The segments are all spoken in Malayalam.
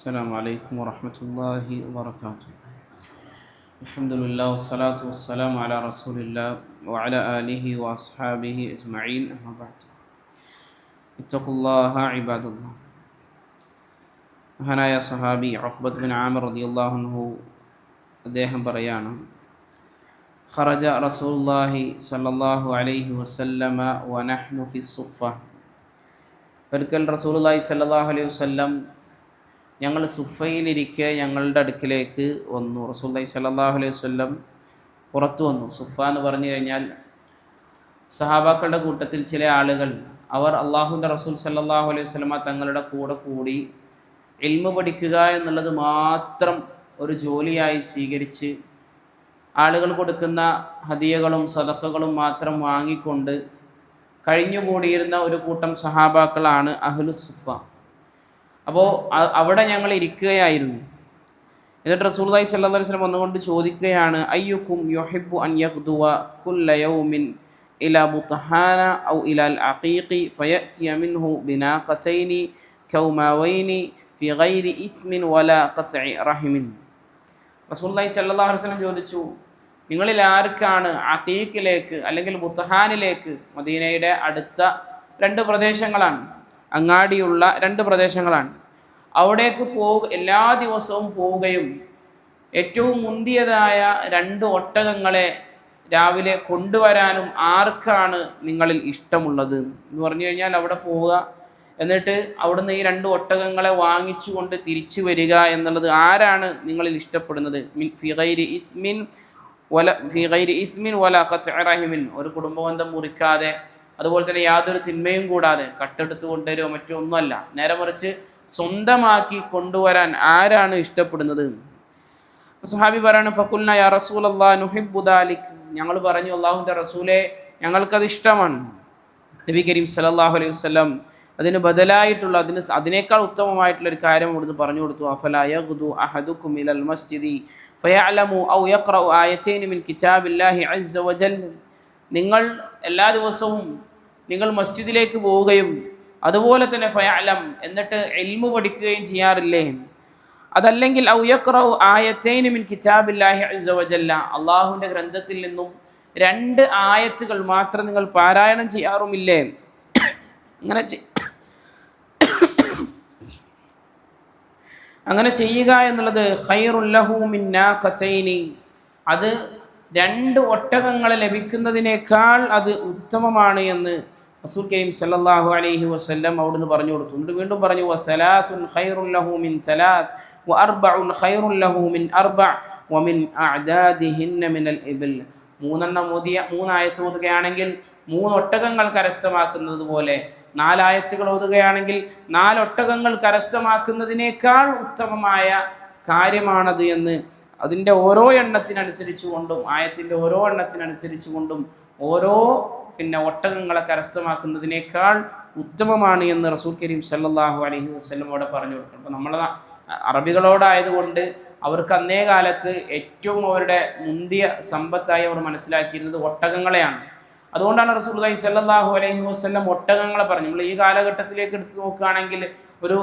السلام عليكم ورحمة الله وبركاته. الحمد لله والصلاة والسلام على رسول الله وعلى آله وأصحابه أجمعين أما بعد اتقوا الله عباد الله. മഹാനായ സഹാബി ഉഖ്ബത്ത് ബിൻ ആമിർ റളിയല്ലാഹു അൻഹു അദ്ദേഹം പറയാണ്, ഖറജ റസൂലുള്ളാഹി സ്വല്ലല്ലാഹു അലൈഹി വസല്ലമ വനഹ്നു ഫി സുഫ. ഒരിക്കൽ റസൂലുള്ളാഹി സ്വല്ലല്ലാഹു അലൈഹി വസല്ലം ഞങ്ങൾ സുഫയിലിരിക്കെ ഞങ്ങളുടെ അടുക്കിലേക്ക് വന്നു. റസൂലുള്ളാഹി സ്വല്ലല്ലാഹു അലൈഹി വസല്ലം പുറത്തു വന്നു. സുഫ എന്ന് പറഞ്ഞു കഴിഞ്ഞാൽ സഹാബാക്കളുടെ കൂട്ടത്തിൽ ചില ആളുകൾ അവർ അള്ളാഹുവിൻ്റെ റസൂൽ സ്വല്ലല്ലാഹു അലൈഹി വസല്ലമ തങ്ങളുടെ കൂടെ കൂടി ഇൽമു പഠിക്കുക എന്നുള്ളത് മാത്രം ഒരു ജോലിയായി സ്വീകരിച്ച് ആളുകൾ കൊടുക്കുന്ന ഹദിയകളും സദഖകളും മാത്രം വാങ്ങിക്കൊണ്ട് കഴിഞ്ഞുകൂടിയിരുന്ന ഒരു കൂട്ടം സഹാബാക്കളാണ് അഹ്ലു സുഫ. അപ്പോൾ അവിടെ ഞങ്ങൾ ഇരിക്കുകയായിരുന്നു. എന്നിട്ട് റസൂലുള്ളാഹി സ്വല്ലല്ലാഹു അലൈഹി വസല്ലം വന്നുകൊണ്ട് ചോദിക്കുകയാണ്, അയ്യുക്കും യുഹിബ്ബു അൻ യഗ്ദുവ കുല്ല യൗമിൻ ഇലാ ബുത്ഹാന ഔ ഇലാൽ അഖീഖി ഫയഅതിയ മിൻഹു ബിനാഖതൈനി കൗമാവൈനി ഫി ഗൈരി ഇസ്മിൻ വലാ ഖത്ഇ റഹിമിൻ. റസൂലുള്ളാഹി സ്വല്ലല്ലാഹു അലൈഹി വസല്ലം ചോദിച്ചു, നിങ്ങളിൽ ആർക്കാണ് അഖീഖിലേക്ക് അല്ലെങ്കിൽ ബുത്ഹാനിലേക്ക്, മദീനയുടെ അടുത്ത രണ്ട് പ്രദേശങ്ങളാണ്, അങ്ങാടിയുള്ള രണ്ട് പ്രദേശങ്ങളാണ്, അവിടേക്ക് എല്ലാ ദിവസവും പോവുകയും ഏറ്റവും മുന്തിയതായ രണ്ട് ഒട്ടകങ്ങളെ രാവിലെ കൊണ്ടുവരാനും ആർക്കാണ് നിങ്ങളിൽ ഇഷ്ടമുള്ളത് എന്ന് പറഞ്ഞു കഴിഞ്ഞാൽ അവിടെ പോവുക, എന്നിട്ട് അവിടുന്ന് ഈ രണ്ട് ഒട്ടകങ്ങളെ വാങ്ങിച്ചു കൊണ്ട് തിരിച്ചു വരിക എന്നുള്ളത് ആരാണ് നിങ്ങളിൽ ഇഷ്ടപ്പെടുന്നത്? ഫി ഗൈരി ഇസ്മിൻ വല ഖത്ഇ റഹിമിൻ, ഒരു കുടുംബബന്ധം മുറിക്കാതെ അതുപോലെ തന്നെ യാതൊരു തിന്മയും കൂടാതെ കട്ടെടുത്ത് കൊണ്ടുവരുമോ മറ്റോ ഒന്നുമല്ല, നേരെ മറിച്ച് സ്വന്തമാക്കി കൊണ്ടുവരാൻ ആരാണ് ഇഷ്ടപ്പെടുന്നത്? സഹാബി പറയാണ്, ഫഖുൽന യാ റസൂലല്ലാഹ് നുഹിബ്ബു ദാലിക്, ഞങ്ങൾ പറഞ്ഞു അല്ലാഹുവിൻ്റെ റസൂലേ ഞങ്ങൾക്കത് ഇഷ്ടമാണ്. നബി കരീം സല്ലല്ലാഹു അലൈഹി വസല്ലം അതിന് ബദലായിട്ടുള്ള അതിനേക്കാൾ ഉത്തമമായിട്ടുള്ള ഒരു കാര്യം അവിടുന്ന് പറഞ്ഞു കൊടുത്തു. അഫലാ യഗ്ദു അഹദുക്കും ഇലൽ മസ്ജിദി ഫയഅലമു ഔ യഖറഉ ആയതൈനി മിൻ കിതാബില്ലാഹി അസ്സ വജൽ, നിങ്ങൾ എല്ലാ ദിവസവും നിങ്ങൾ മസ്ജിദിലേക്ക് പോവുകയും അതുപോലെ തന്നെ ഫയഅലം എന്നിട്ട് ഇൽമു പഠിക്കുകയും ചെയ്യാറില്ലേ? അതല്ലെങ്കിൽ ഔ യഖറഉ ആയതൈനി മിൻ കിതാബില്ലാഹി അസ്സ വജല്ല, അല്ലാഹുവിൻ്റെ ഗ്രന്ഥത്തിൽ നിന്നും രണ്ട് ആയത്തുകൾ മാത്രം നിങ്ങൾ പാരായണം ചെയ്യാറുമില്ലേ? അങ്ങനെ ചെയ്യുക എന്നുള്ളത് ഖൈറുൽ ലഹു മിൻ നാഖതൈനി, അത് രണ്ട് ഒട്ടകങ്ങളെ ലഭിക്കുന്നതിനേക്കാൾ അത് ഉത്തമമാണ് എന്ന് റസൂൽ കരീം സല്ലല്ലാഹു അലൈഹി വസല്ലം അവിടുന്ന് പറഞ്ഞു കൊടുത്തു. എന്നിട്ട് വീണ്ടും പറഞ്ഞു, വസലാസുൻ ഖൈറുൽ ലഹു മിൻ സലാസ് വഅർബഉൻ ഖൈറുൽ ലഹു മിൻ അർബഅ വമിൻ അഅദാദിഹിന്ന മിനൽ ഇബിൽ. മൂന്നായത്ത് ഓതുകയാണെങ്കിൽ 3 ഒട്ടകങ്ങൾ കരസ്ഥമാക്കുന്നത് പോലെ 4 ആയത്തുകൾ ഓതുകയാണെങ്കിൽ 4 ഒട്ടകങ്ങൾ കരസ്ഥമാക്കുന്നതിനേക്കാൾ ഉത്തമമായ കാര്യമാണത് എന്ന് അതിൻ്റെ ഓരോ എണ്ണത്തിനനുസരിച്ചു കൊണ്ടും ആയത്തിൻ്റെ ഓരോ എണ്ണത്തിനനുസരിച്ചു കൊണ്ടും ഓരോ ഒട്ടകങ്ങളെ കരസ്ഥമാക്കുന്നതിനേക്കാൾ ഉത്തമമാണ് എന്ന് റസൂൽ കരീം സല്ലല്ലാഹു അലൈഹി വസല്ലം അവിടെ പറഞ്ഞു കൊടുക്കണം. അപ്പോൾ നമ്മൾ അറബികളോടായതുകൊണ്ട് അവർക്ക് അന്നേ കാലത്ത് ഏറ്റവും അവരുടെ മുന്തിയ സമ്പത്തായി അവർ മനസ്സിലാക്കിയിരുന്നത് ഒട്ടകങ്ങളെയാണ്. അതുകൊണ്ടാണ് റസൂലുള്ളാഹി സ്വല്ലല്ലാഹു അലൈഹി വസല്ലം ഒട്ടകങ്ങളെ പറഞ്ഞു. നമ്മൾ ഈ കാലഘട്ടത്തിലേക്ക് എടുത്ത് നോക്കുകയാണെങ്കിൽ ഒരു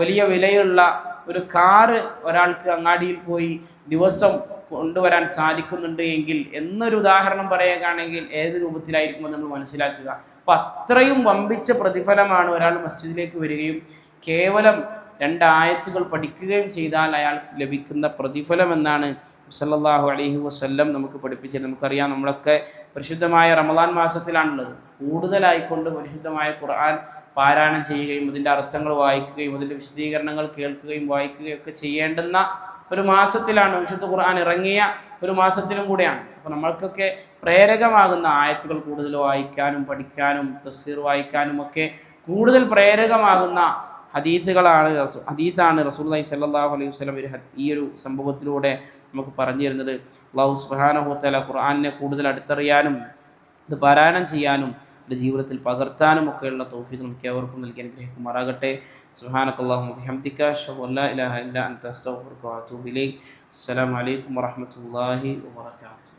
വലിയ വിലയുള്ള ഒരു കാറ് ഒരാൾക്ക് അങ്ങാടിയിൽ പോയി ദിവസം കൊണ്ടുവരാൻ സാധിക്കുന്നുണ്ട് എങ്കിൽ എന്നൊരു ഉദാഹരണം പറയുകയാണെങ്കിൽ ഏത് രൂപത്തിലായിരിക്കുമെന്ന് നമ്മൾ മനസ്സിലാക്കുക. അപ്പം അത്രയും വമ്പിച്ച പ്രതിഫലമാണ് ഒരാൾ മസ്ജിദിലേക്ക് വരികയും കേവലം 2 ആയത്തുകൾ പഠിക്കുകയും ചെയ്താൽ അയാൾക്ക് ലഭിക്കുന്ന പ്രതിഫലം എന്നാണ് സല്ലല്ലാഹു അലൈഹി വസല്ലം നമുക്ക് പഠിപ്പിച്ചത്. നമുക്കറിയാം, നമ്മളൊക്കെ പരിശുദ്ധമായ റമദാൻ മാസത്തിലാണുള്ളത്. കൂടുതലായിക്കൊണ്ട് പരിശുദ്ധമായ ഖുർആൻ പാരായണം ചെയ്യുകയും അതിൻ്റെ അർത്ഥങ്ങൾ വായിക്കുകയും അതിൻ്റെ വിശദീകരണങ്ങൾ കേൾക്കുകയും വായിക്കുകയും ഒക്കെ ചെയ്യേണ്ടുന്ന ഒരു മാസത്തിലാണ്, വിശുദ്ധ ഖുർആൻ ഇറങ്ങിയ ഒരു മാസത്തിലും കൂടെയാണ്. അപ്പോൾ നമ്മൾക്കൊക്കെ പ്രേരകമാകുന്ന ആയത്തുകൾ കൂടുതൽ വായിക്കാനും പഠിക്കാനും തഫ്സീർ വായിക്കാനും ഒക്കെ കൂടുതൽ പ്രേരകമാകുന്ന ഹദീസാണ് റസൂലുള്ളാഹി സ്വല്ലല്ലാഹു അലൈഹി വസല്ലം ഈ ഒരു സംഭവത്തിലൂടെ നമുക്ക് പറഞ്ഞു തരുന്നത്. അല്ലാഹു സുബ്ഹാനഹു വ തആല ഖുർആനിനെ കൂടുതൽ അടുത്തറിയാനും ഇത് പാരായണം ചെയ്യാനും എൻ്റെ ജീവിതത്തിൽ പകർത്താനും ഒക്കെയുള്ള തൗഫീഖ് നമുക്ക് ഏവർക്കും നൽകി അനുഗ്രഹിക്കുമാറാകട്ടെ. സുബ്ഹാനകല്ലാഹുമ്മ വബിഹംദിക അശ്ഹദു അല്ലാ ഇലാഹ ഇല്ലാ അൻത അസ്തഗ്ഫിറുക വഅതൂബു ഇലൈക്. അസ്സലാമു അലൈക്കും വറഹ്മത്തുള്ളാഹി വബറകാതുഹു.